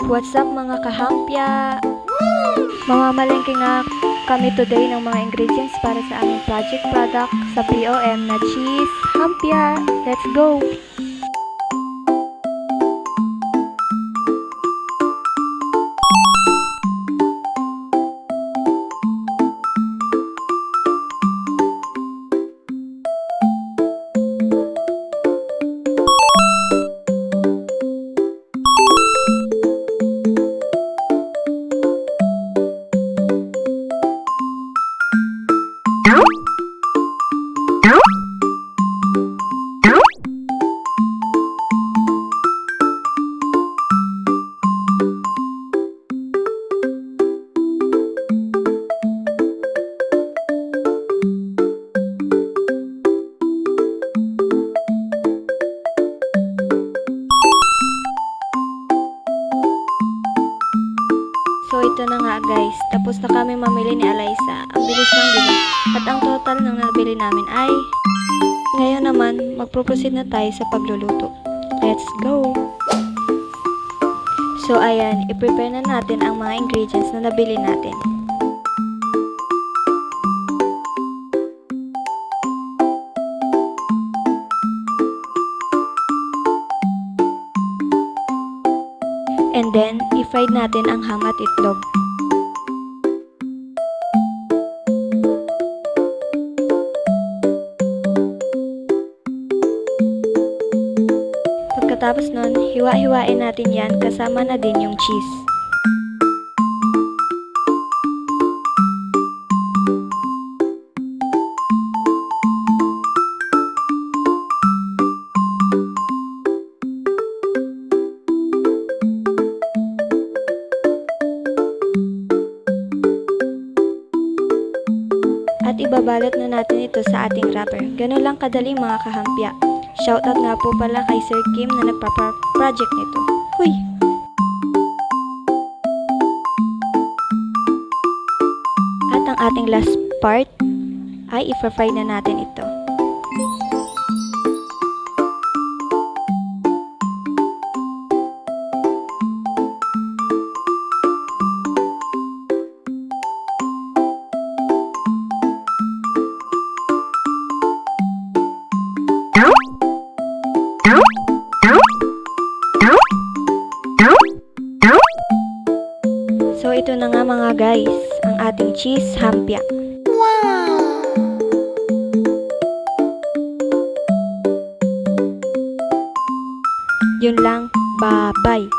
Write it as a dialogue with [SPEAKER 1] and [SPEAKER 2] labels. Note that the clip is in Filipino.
[SPEAKER 1] What's up mga kahampya? Mamamalengke nga kami today ng mga ingredients para sa aming project product sa POM na cheese hampya. Let's go! So ito na nga guys, tapos na kami mamili ni Alyssa. Ang bilis lang diba? At ang total ng nabili namin ay... Ngayon naman, magpo-proceed na tayo sa pagluluto. Let's go! So ayan, i-prepare na natin ang mga ingredients na nabili natin. And then, i-fry natin ang ham at itlog. Pagkatapos nun, hiwa-hiwain natin yan kasama na din yung cheese. At ibabalot na natin ito sa ating wrapper. Ganun lang kadali mga kahampya. Shoutout nga po pala kay Sir Kim na nagpa-project nito. Huy! At ang ating last part ay i-fry na natin ito. So ito na nga mga guys, ang ating cheese hampya. Wow! Yun lang, bye-bye!